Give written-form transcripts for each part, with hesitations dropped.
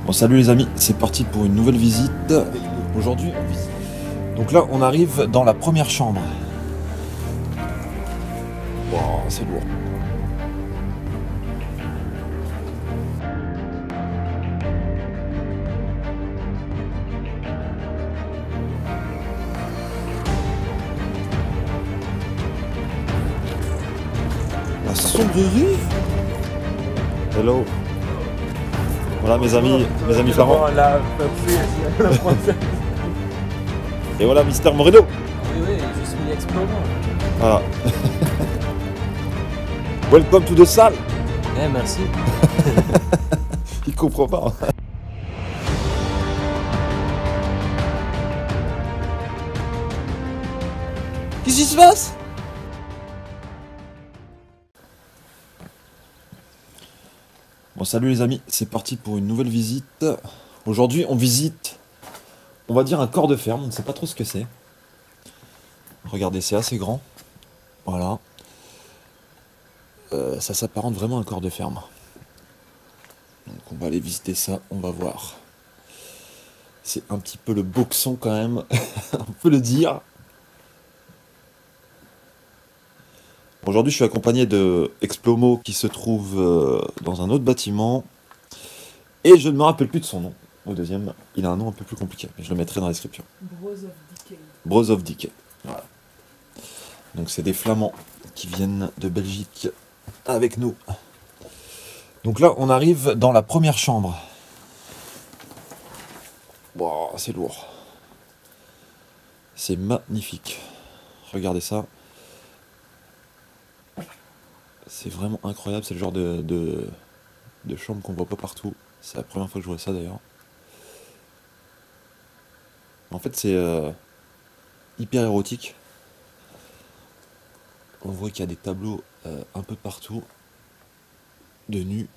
Bon, salut les amis, c'est parti pour une nouvelle visite. Aujourd'hui, on visite. Donc là, on arrive dans la première chambre. Wow, c'est lourd. La sombrerie. Hello. Voilà mes amis flamands. Et voilà Mister Moreno. Oui, je suis Explomo. Voilà. Welcome to the salle. Eh, merci. Il comprend pas. Qu'est-ce qui se passe? Bon, salut les amis, c'est parti pour une nouvelle visite. Aujourd'hui, on visite, on va dire un corps de ferme, on ne sait pas trop ce que c'est. Regardez, c'est assez grand. Voilà. Ça s'apparente vraiment à un corps de ferme. Donc on va aller visiter ça, on va voir. C'est un petit peu le boxon quand même, on peut le dire. Aujourd'hui, je suis accompagné de Explomo qui se trouve dans un autre bâtiment. Et je ne me rappelle plus de son nom. Au deuxième, il a un nom un peu plus compliqué, mais je le mettrai dans la description. Bros of Decay. Bros of Decay. Voilà. Donc c'est des Flamands qui viennent de Belgique avec nous. Donc là, on arrive dans la première chambre. Wow, c'est lourd. C'est magnifique. Regardez ça. C'est vraiment incroyable. C'est le genre de chambre qu'on voit pas partout. C'est la première fois que je vois ça d'ailleurs. En fait, c'est hyper érotique. On voit qu'il y a des tableaux un peu partout de nus.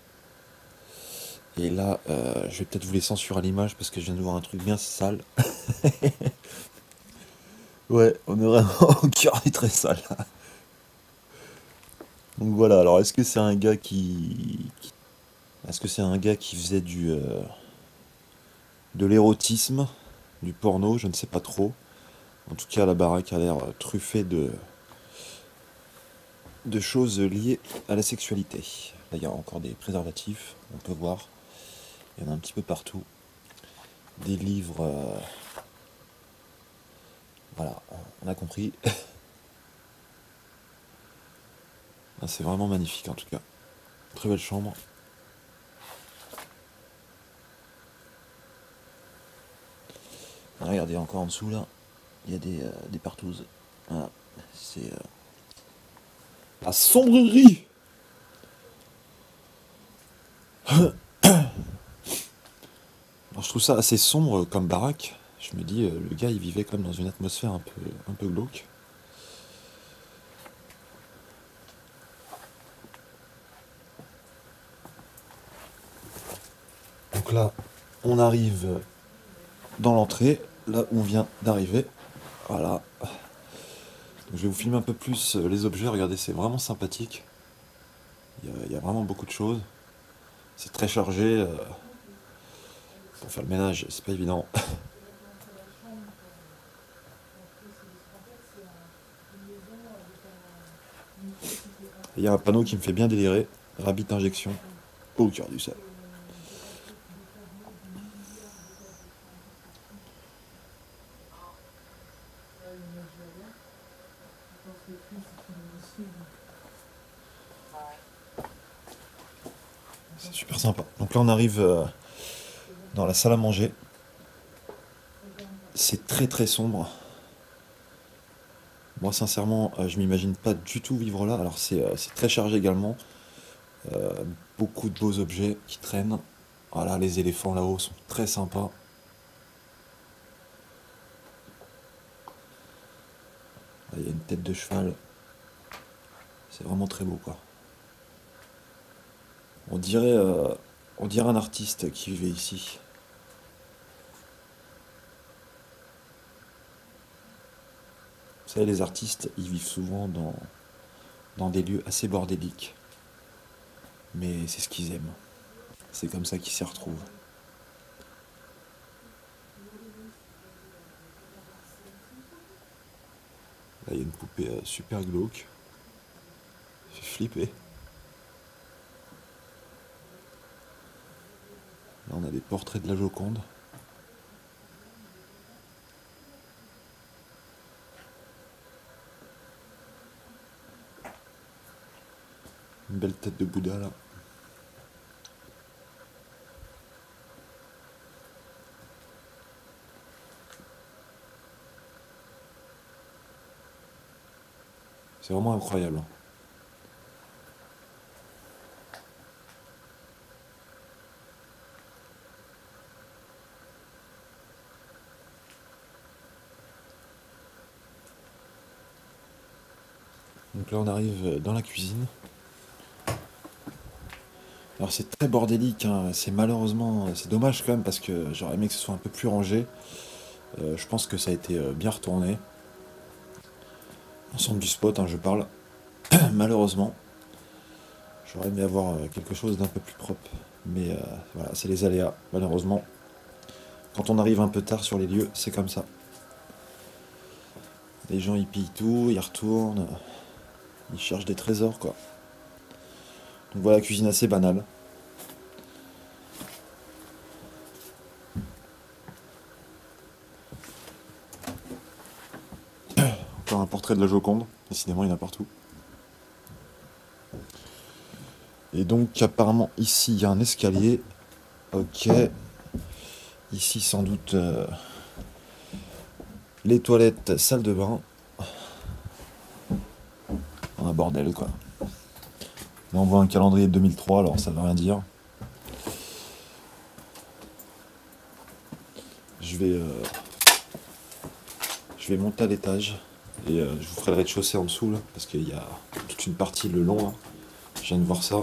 Et là, je vais peut-être vous les censurer à l'image parce que je viens de voir un truc bien sale. Ouais, on est vraiment au cœur du très sale. Donc voilà, alors est-ce que c'est un gars qui... Est-ce que c'est un gars qui faisait de l'érotisme, du porno, je ne sais pas trop. En tout cas, la baraque a l'air truffée de choses liées à la sexualité. Là, il y a encore des préservatifs, on peut voir. Il y en a un petit peu partout. Des livres... Voilà, on a compris. Ah, c'est vraiment magnifique en tout cas. Très belle chambre. Ah, regardez, encore en dessous là, il y a des partouzes. Voilà, c'est la sombrerie. Alors, je trouve ça assez sombre comme baraque. Je me dis, le gars il vivait comme dans une atmosphère un peu glauque. Donc là, on arrive dans l'entrée, là où on vient d'arriver. Voilà. Donc, je vais vous filmer un peu plus les objets. Regardez, c'est vraiment sympathique. Il y a vraiment beaucoup de choses. C'est très chargé. Pour faire le ménage, c'est pas évident. Il y a un panneau qui me fait bien délirer. Rabbit injection au cœur du sol. C'est super sympa. Donc là on arrive dans la salle à manger. C'est très très sombre. Moi sincèrement je m'imagine pas du tout vivre là. Alors c'est très chargé également. Beaucoup de beaux objets qui traînent. Voilà, les éléphants là-haut sont très sympas. Là, il y a une tête de cheval. C'est vraiment très beau quoi. On dirait un artiste qui vivait ici. Vous savez, les artistes, ils vivent souvent dans des lieux assez bordéliques. Mais c'est ce qu'ils aiment. C'est comme ça qu'ils s'y retrouvent. Là, il y a une poupée super glauque. Fait flipper. Là, on a des portraits de la Joconde. Une belle tête de Bouddha, là. C'est vraiment incroyable. Donc là on arrive dans la cuisine. Alors c'est très bordélique, hein. C'est malheureusement, c'est dommage quand même parce que j'aurais aimé que ce soit un peu plus rangé. Je pense que ça a été bien retourné. Ensemble du spot, hein, je parle. Malheureusement. J'aurais aimé avoir quelque chose d'un peu plus propre. Mais voilà, c'est les aléas, malheureusement. Quand on arrive un peu tard sur les lieux, c'est comme ça. Les gens ils pillent tout, ils retournent. Ils cherchent des trésors, quoi. Donc voilà, cuisine assez banale. Encore un portrait de la Joconde. Décidément, il y en a partout. Et donc, apparemment, ici, il y a un escalier. Ok. Ici, sans doute, les toilettes, salle de bain. Un bordel, quoi. Là, on voit un calendrier de 2003, alors ça veut rien dire. Je vais monter à l'étage. Et je vous ferai le rez-de-chaussée en dessous, là, parce qu'il y a toute une partie le long, hein. Je viens de voir ça.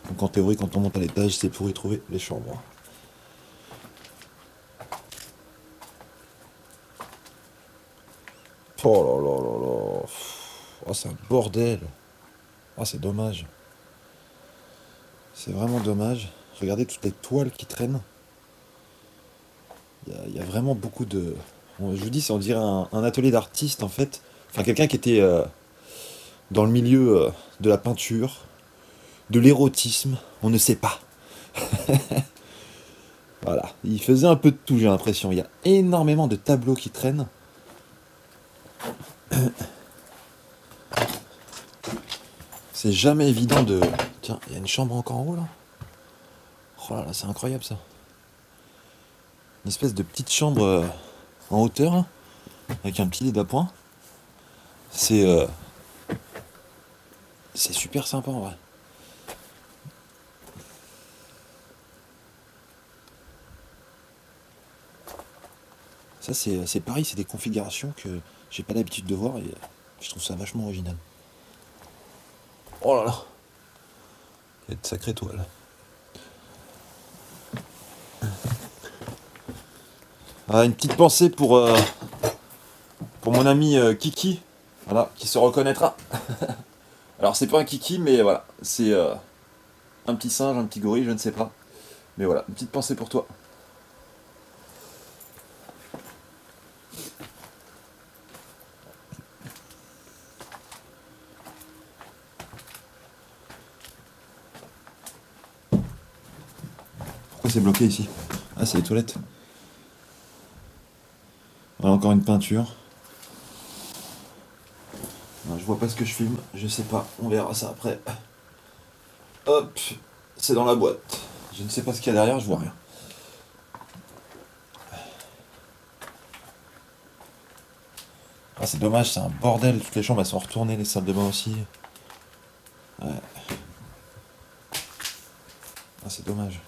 Donc en théorie, quand on monte à l'étage, c'est pour y trouver les chambres. Oh là là là là. Oh, c'est un bordel. Oh, c'est dommage. C'est vraiment dommage. Regardez toutes les toiles qui traînent. Il y a vraiment beaucoup de... Je vous dis, on dirait un atelier d'artiste, en fait. Enfin, quelqu'un qui était dans le milieu de la peinture, de l'érotisme, on ne sait pas. Voilà. Il faisait un peu de tout, j'ai l'impression. Il y a énormément de tableaux qui traînent. C'est jamais évident de... Tiens, il y a une chambre encore en haut, là. Oh là là, c'est incroyable, ça. Une espèce de petite chambre en hauteur, là, avec un petit lit d'appoint. C'est super sympa, en vrai. Ça, c'est pareil, c'est des configurations que j'ai pas l'habitude de voir et je trouve ça vachement original. Oh là là! Il y a de sacrées toiles. Ah, une petite pensée pour mon ami Kiki, voilà, qui se reconnaîtra. Alors c'est pas un Kiki, mais voilà, c'est un petit singe, un petit gorille, je ne sais pas. Mais voilà, une petite pensée pour toi. Pourquoi c'est bloqué ici? Ah, c'est les toilettes. Voilà, encore une peinture. Je vois pas ce que je filme, je sais pas, on verra ça après. Hop, c'est dans la boîte. Je ne sais pas ce qu'il y a derrière, je vois rien. Ah, c'est dommage, c'est un bordel, toutes les chambres elles sont retournées, les salles de bain aussi. Ouais. Ah, c'est dommage.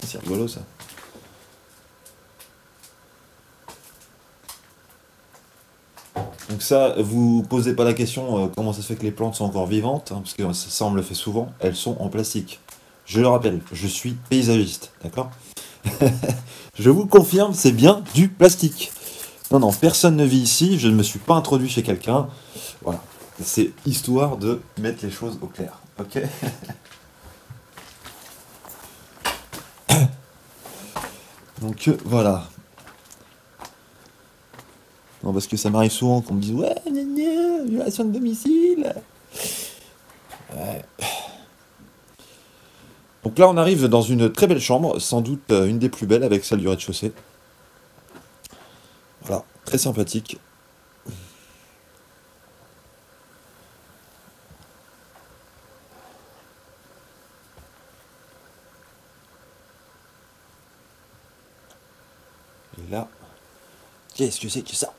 C'est rigolo ça. Donc ça, vous posez pas la question comment ça se fait que les plantes sont encore vivantes, hein, parce que ça on me le fait souvent, elles sont en plastique. Je le rappelle, je suis paysagiste, d'accord? Je vous confirme, c'est bien du plastique. Non, non, personne ne vit ici, je ne me suis pas introduit chez quelqu'un. Voilà, c'est histoire de mettre les choses au clair. Ok. Donc voilà. Non, parce que ça m'arrive souvent qu'on me dise ouais, gna gna, violation de domicile. Ouais. Donc là, on arrive dans une très belle chambre, sans doute une des plus belles avec celle du rez-de-chaussée. Voilà, très sympathique. Et là, qu'est-ce que c'est que ça?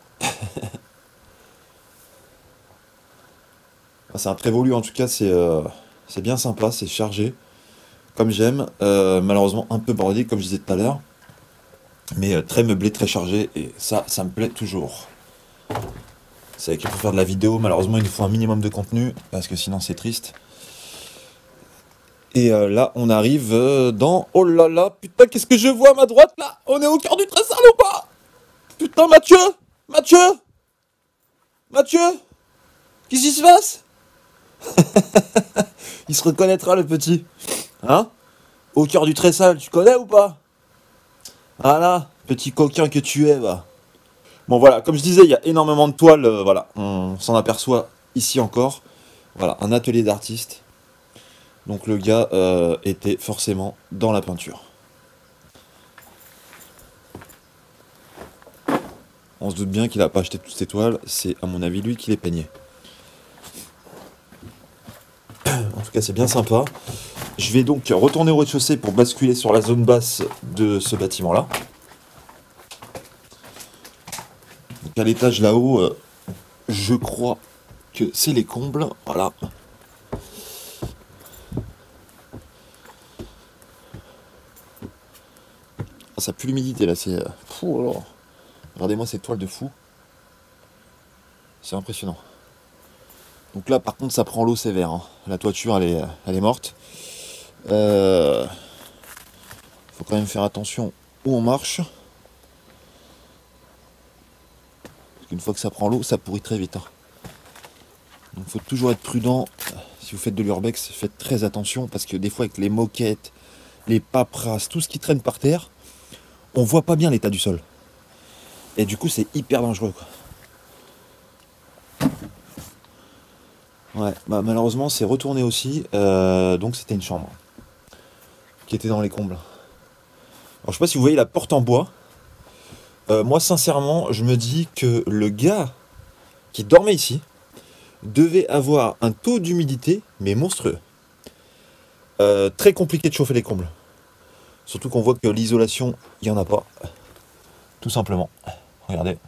Ah, c'est un très voulu en tout cas, c'est bien sympa, c'est chargé, comme j'aime. Malheureusement un peu bordé comme je disais tout à l'heure, mais très meublé, très chargé, et ça me plaît toujours. C'est vrai qu'il faut faire de la vidéo, malheureusement il nous faut un minimum de contenu, parce que sinon c'est triste. Et là on arrive dans... Oh là là, putain qu'est-ce que je vois à ma droite là? On est au cœur du trésor ou pas? Putain Mathieu! Mathieu! Mathieu! Qu'est-ce qui se passe? Il se reconnaîtra le petit. Hein? Au cœur du tressal, tu connais ou pas? Voilà, petit coquin que tu es, va. Bon voilà, comme je disais, il y a énormément de toiles, voilà, on s'en aperçoit ici encore. Voilà, un atelier d'artiste. Donc le gars était forcément dans la peinture. On se doute bien qu'il n'a pas acheté toutes ces toiles, c'est à mon avis lui qui les peignait. En tout cas c'est bien sympa. Je vais donc retourner au rez-de-chaussée pour basculer sur la zone basse de ce bâtiment-là. Donc à l'étage là-haut, je crois que c'est les combles. Voilà. Ah, ça pue l'humidité là, c'est... Fou alors. Regardez-moi ces toiles de fou. C'est impressionnant. Donc là par contre ça prend l'eau sévère. Hein. La toiture elle est morte. Faut quand même faire attention où on marche. Parce qu'une fois que ça prend l'eau, ça pourrit très vite. Hein. Donc faut toujours être prudent. Si vous faites de l'urbex, faites très attention. Parce que des fois avec les moquettes, les paperasses, tout ce qui traîne par terre, on voit pas bien l'état du sol. Et du coup c'est hyper dangereux quoi. Ouais, bah, malheureusement c'est retourné aussi. Donc c'était une chambre qui était dans les combles. Alors je sais pas si vous voyez la porte en bois. Moi sincèrement je me dis que le gars qui dormait ici devait avoir un taux d'humidité mais monstrueux. Très compliqué de chauffer les combles. Surtout qu'on voit que l'isolation, il n'y en a pas. Tout simplement. Regardez.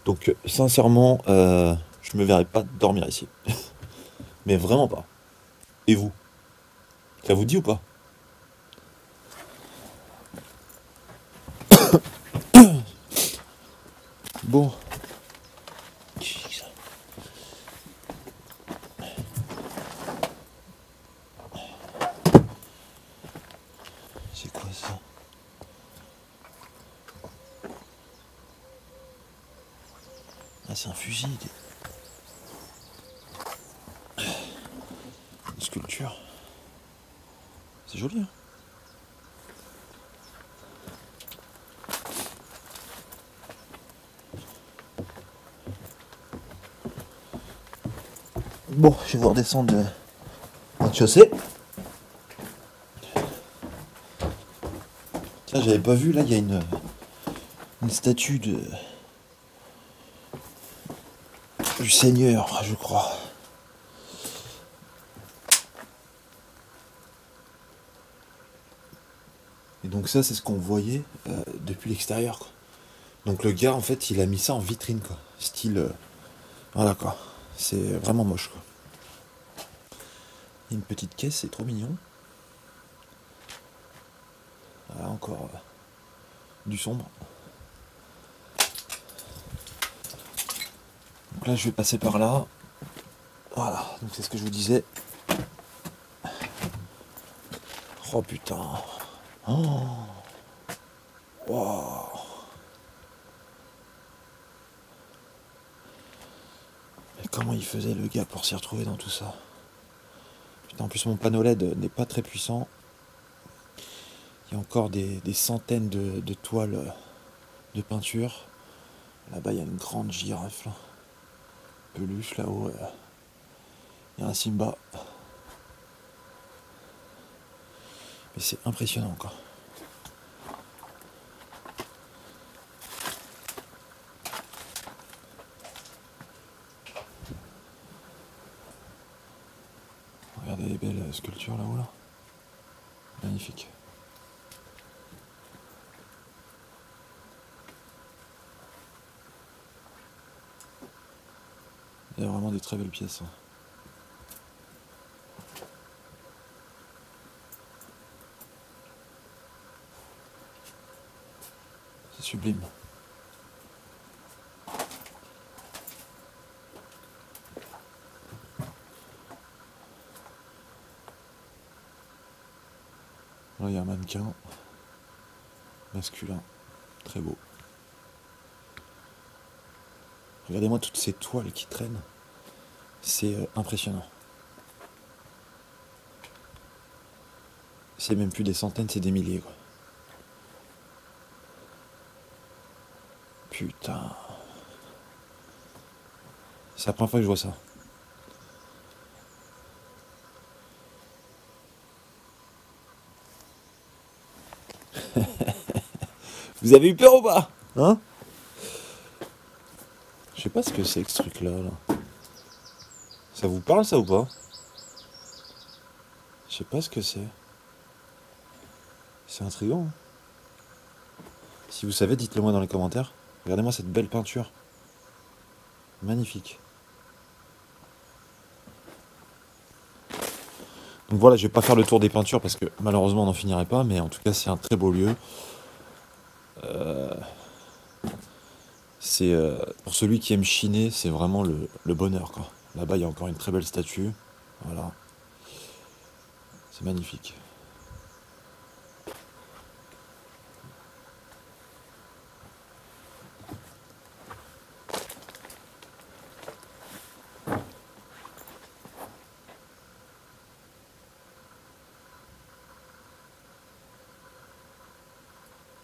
Donc sincèrement, je me verrais pas dormir ici. Mais vraiment pas. Et vous? Ça vous dit ou pas? Bon. C'est quoi ça? Ah c'est un fusil. Une sculpture. C'est joli hein. Bon, je vais vous redescendre de rez-de-chaussée. Tiens, j'avais pas vu, là, il y a une statue du Seigneur, je crois. Et donc ça, c'est ce qu'on voyait depuis l'extérieur, quoi. Donc le gars, en fait, il a mis ça en vitrine, quoi. Style... voilà, quoi. C'est vraiment moche, quoi. Il y a une petite caisse, c'est trop mignon. Voilà, encore du sombre. Donc là, je vais passer par là. Voilà, donc c'est ce que je vous disais. Oh putain. Oh. Wow. Mais comment il faisait le gars pour s'y retrouver dans tout ça? En plus mon panneau LED n'est pas très puissant. Il y a encore des centaines de toiles de peinture. Là-bas il y a une grande girafe là. Peluche là-haut. Il y a un Simba. Mais c'est impressionnant quoi. Regardez les belles sculptures là-haut là. Magnifique. Il y a vraiment des très belles pièces. Hein. C'est sublime. Là, il y a un mannequin masculin, très beau. Regardez-moi toutes ces toiles qui traînent, c'est impressionnant. C'est même plus des centaines, c'est des milliers quoi. Putain. C'est la première fois que je vois ça. Vous avez eu peur ou pas? Hein? Je sais pas ce que c'est que ce truc là. Ça vous parle ça ou pas? Je sais pas ce que c'est. C'est intriguant. Hein. Si vous savez, dites-le moi dans les commentaires. Regardez-moi cette belle peinture. Magnifique. Donc voilà, je vais pas faire le tour des peintures parce que malheureusement on n'en finirait pas, mais en tout cas c'est un très beau lieu. C'est pour celui qui aime chiner, c'est vraiment le bonheur quoi. Là-bas il y a encore une très belle statue. Voilà. C'est magnifique.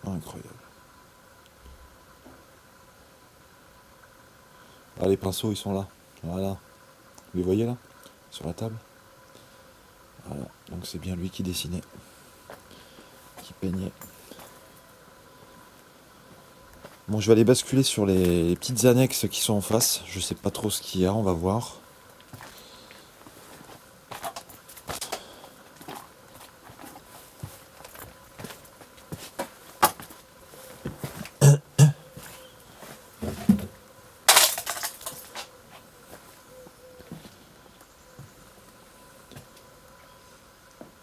Incroyable. Ah, les pinceaux ils sont là. Voilà. Vous les voyez là? Sur la table. Voilà. Donc c'est bien lui qui dessinait. Qui peignait. Bon, je vais aller basculer sur les petites annexes qui sont en face. Je sais pas trop ce qu'il y a, on va voir.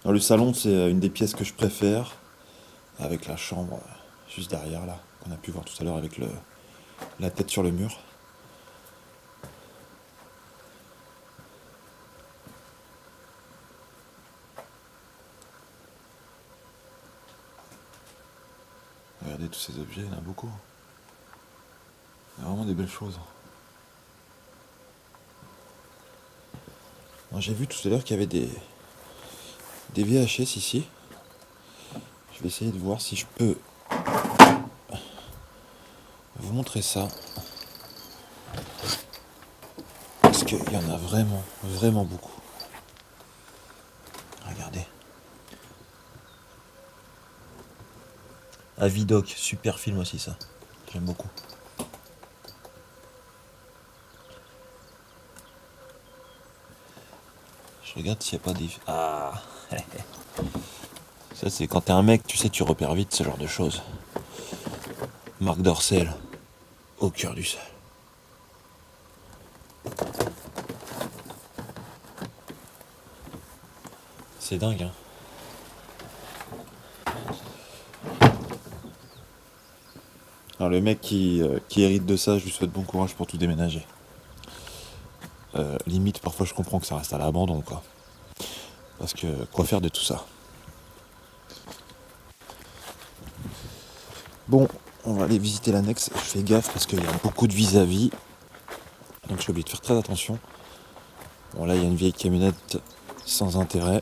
Alors, le salon, c'est une des pièces que je préfère, avec la chambre juste derrière là, qu'on a pu voir tout à l'heure avec la tête sur le mur. Regardez tous ces objets, il y en a beaucoup. Il y a vraiment des belles choses. J'ai vu tout à l'heure qu'il y avait des VHS ici. Je vais essayer de voir si je peux vous montrer ça. Parce qu'il y en a vraiment, vraiment beaucoup. Regardez. Avidoc, super film aussi ça. J'aime beaucoup. Je regarde s'il n'y a pas des... Ah. Ça c'est quand t'es un mec, tu sais, tu repères vite ce genre de choses. Marc Dorcel, au cœur du sol. C'est dingue, hein. Alors le mec qui hérite de ça, je lui souhaite bon courage pour tout déménager. Limite, parfois je comprends que ça reste à l'abandon, quoi. Parce que, quoi faire de tout ça? Bon, on va aller visiter l'annexe. Je fais gaffe parce qu'il y a beaucoup de vis-à-vis. Donc je suis obligé de faire très attention. Bon là, il y a une vieille camionnette sans intérêt.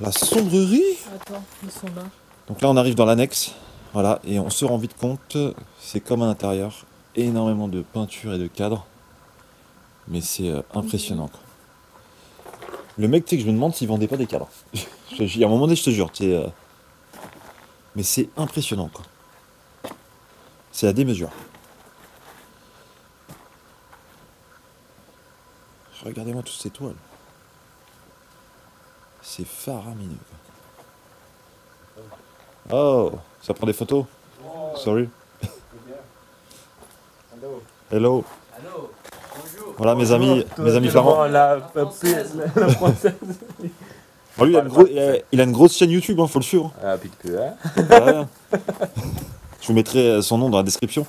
La sombrerie. Attends, ils sont là. Donc là on arrive dans l'annexe, voilà, et on se rend vite compte, c'est comme à l'intérieur, énormément de peinture et de cadres, mais c'est impressionnant quoi. Le mec, tu sais que je me demande s'il vendait pas des cadres. Il y a un moment donné, je te jure, mais c'est impressionnant quoi. C'est à démesure. Regardez-moi toutes ces toiles. C'est faramineux quoi. Oh, ça prend des photos? Sorry. Hello. Allô, bonjour. Voilà mes amis flamands. La française. Bon, lui, il a une grosse chaîne YouTube, hein, faut le suivre. Ah, puis que, hein. Ouais. Je vous mettrai son nom dans la description.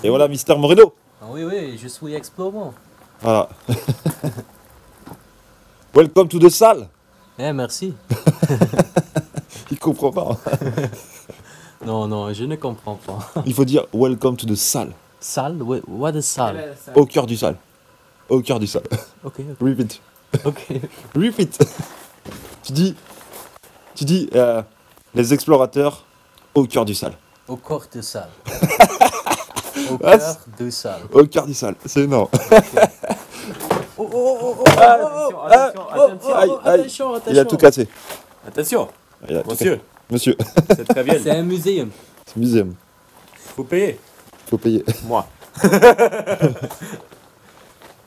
Et voilà, Mister Moreno. Ah oui, oui, je suis explorant. Voilà. Welcome to the salle. Eh, merci. Il comprend pas. Non, non, je ne comprends pas. Il faut dire welcome to the salle. Salle? What is salle? Au cœur du salle. Au cœur du salle. Ok, Repeat. ok. Repeat. Tu dis les explorateurs au cœur du salle. Au corps de salle. Au Ah, cœur de salle. Au cœur du salle. C'est énorme. Attention, attention, Aïe, aïe. Attention, attention. Il a tout cassé. attention. Il a tout Monsieur, cassé. Monsieur. c'est très bien. C'est un muséum. C'est muséum. Faut payer. Faut payer. Moi.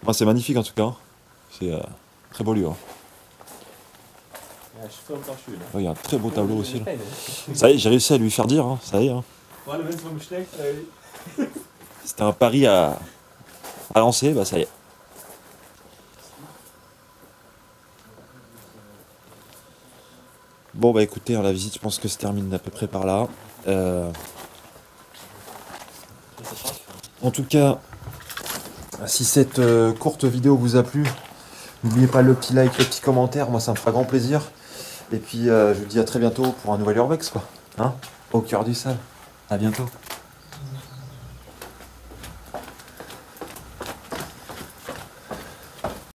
Moi, c'est magnifique en tout cas. C'est très beau lieu. Hein. Je fais encore je suis là. Oh, il y a un très beau tableau aussi. Là. Ça y est, j'ai réussi à lui faire dire. Hein. Ça y est. Hein. C'était un pari à lancer. Bah ça y est. Bon bah écoutez, hein, la visite, je pense que se termine à peu près par là. En tout cas, si cette courte vidéo vous a plu, n'oubliez pas le petit like, le petit commentaire, moi ça me fera grand plaisir. Et puis je vous dis à très bientôt pour un nouvel Urbex quoi. Hein, au cœur du sale. À bientôt.